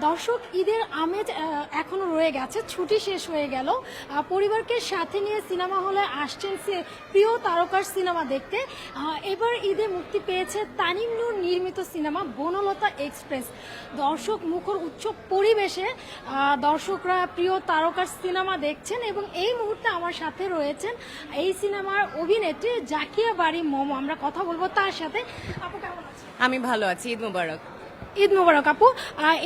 দর্শক, ঈদের আমেজ এখনো রয়ে গেছে, ছুটি শেষ হয়ে গেল। পরিবারকে সাথে নিয়ে সিনেমা হলে আসছেন প্রিয় তারকার সিনেমা দেখতে। এবার ঈদে মুক্তি পেয়েছে তানিম নূর নির্মিত সিনেমা বনলতা এক্সপ্রেস। দর্শক মুখর উৎসব পরিবেশে দর্শকরা প্রিয় তারকার সিনেমা দেখছেন এবং এই মুহূর্তে আমার সাথে রয়েছেন এই সিনেমার অভিনেত্রী জাকিয়া বাড়ি মোমো। আমরা কথা বলবো তার সাথে। আপু কেমন আছেন? আমি ভালো আছি। ঈদ মোবারক। ঈদ মোবারক আপু।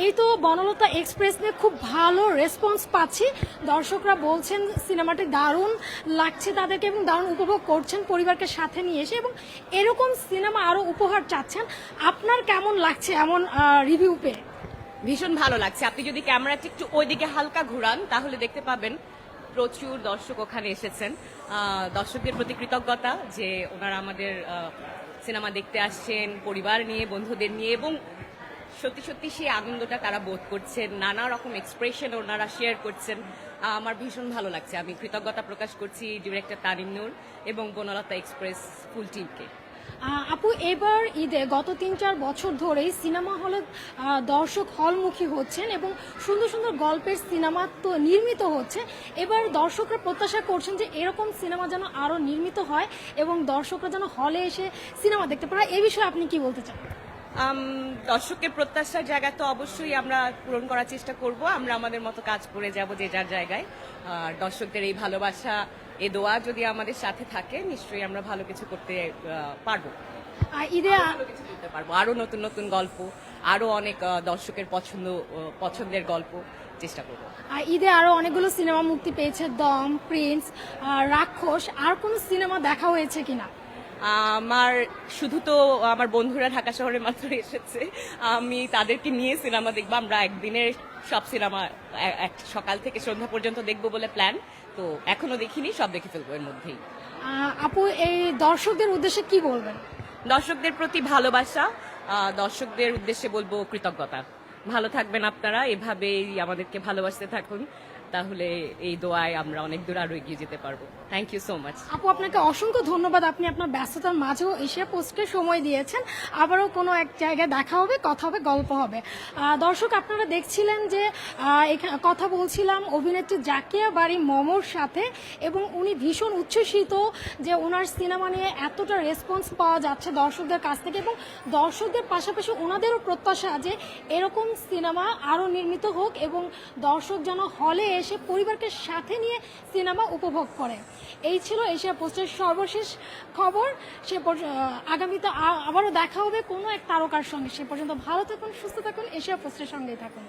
এই তো বনলতা এক্সপ্রেস নিয়ে খুব ভালো রেসপন্স পাচ্ছি। দর্শকরা বলছেন সিনেমাটি দারুণ লাগছে তাদেরকে এবং দারুণ উপভোগ করছেন পরিবারকে সাথে নিয়ে এসে, এবং এরকম সিনেমা আরও উপহার চাচ্ছেন। আপনার কেমন লাগছে এমন রিভিউ পেয়ে? ভীষণ ভালো লাগছে। আপনি যদি ক্যামেরাটা একটু ওইদিকে হালকা ঘুরান তাহলে দেখতে পাবেন প্রচুর দর্শক ওখানে এসেছেন। দর্শকদের প্রতি কৃতজ্ঞতা যে ওনারা আমাদের সিনেমা দেখতে আসছেন পরিবার নিয়ে, বন্ধুদের নিয়ে, এবং সত্যি সত্যি সেই আনন্দটা তারা বোধ করছেন। নানা রকম এক্সপ্রেশন ওনারা শেয়ার করছেন। আমার ভীষণ ভালো লাগছে। আমি কৃতজ্ঞতা প্রকাশ করছি ডিরেক্টর তানিম নূর এবং বনলতা এক্সপ্রেস ফুল টিমকে। আপু, এবার ঈদে গত ৩-৪ বছর ধরেই সিনেমা হলে দর্শক হলমুখী হচ্ছেন এবং সুন্দর সুন্দর গল্পের সিনেমা তো নির্মিত হচ্ছে। এবার দর্শকরা প্রত্যাশা করছেন যে এরকম সিনেমা যেন আরও নির্মিত হয় এবং দর্শকরা যেন হলে এসে সিনেমা দেখতে পারে। এই বিষয়ে আপনি কি বলতে চান? দর্শকের প্রত্যাশার জায়গা তো অবশ্যই আমরা পূরণ করার চেষ্টা করব। আমরা আমাদের মতো কাজ করে যাব যে যার জায়গায়। আর দর্শকদের এই ভালোবাসা, এ দোয়া যদি আমাদের সাথে থাকে, নিশ্চয়ই আমরা ভালো কিছু করতে পারবো। ঈদে ভালো কিছু করতে পারবো, আরো নতুন নতুন গল্প, আরো অনেক দর্শকের পছন্দের গল্প চেষ্টা করবো। ঈদে আরো অনেকগুলো সিনেমা মুক্তি পেয়েছে, দম, প্রিন্স, রাক্ষস। আর কোনো সিনেমা দেখা হয়েছে কিনা? আমার শুধু তো আমার বন্ধুরা ঢাকা শহরে মাত্র এসেছে, আমি তাদেরকে নিয়ে সিনেমা দেখবো। আমরা একদিনের সব সিনেমা সকাল থেকে সন্ধ্যা পর্যন্ত দেখবো বলে প্ল্যান। তো এখনো দেখিনি, সব দেখে ফেলবো এর মধ্যেই। আপু, এই দর্শকদের উদ্দেশ্যে কি বলবেন? দর্শকদের প্রতি ভালোবাসা, দর্শকদের উদ্দেশ্যে বলবো কৃতজ্ঞতা। ভালো থাকবেন আপনারা, এভাবেই আমাদেরকে ভালোবাসতে থাকুন, তাহলে এই দোয়ায় আমরা অনেক দূর আরো এগিয়ে যেতে পারবো। Thank you so much. আপু, আপনাকে অসংখ্য ধন্যবাদ। আপনি আপনার ব্যস্ততার মাঝেও এশিয়া পোস্টকে সময় দিয়েছেন। আবারও কোনো এক জায়গায় দেখা হবে, কথা হবে, গল্প হবে। দর্শক, আপনারা দেখছিলেন যে কথা বলছিলাম অভিনেত্রী জাকিয়া বাড়ি মোমোর সাথে, এবং উনি ভীষণ উচ্ছ্বসিত যে ওনার সিনেমা নিয়ে এতটা রেসপন্স পাওয়া যাচ্ছে দর্শকদের কাছ থেকে, এবং দর্শকদের পাশাপাশি ওনাদেরও প্রত্যাশা যে এরকম সিনেমা আরও নির্মিত হোক এবং দর্শক যেন হলে এসে পরিবারকে সাথে নিয়ে সিনেমা উপভোগ করে। এই ছিল এশিয়া পোস্টের সর্বশেষ খবর। আগামীতে আবারও দেখা হবে কোনো এক তারকার সঙ্গে। সে পর্যন্ত ভালো থাকুন, সুস্থ থাকুন, এশিয়া পোস্টের সঙ্গেই থাকুন।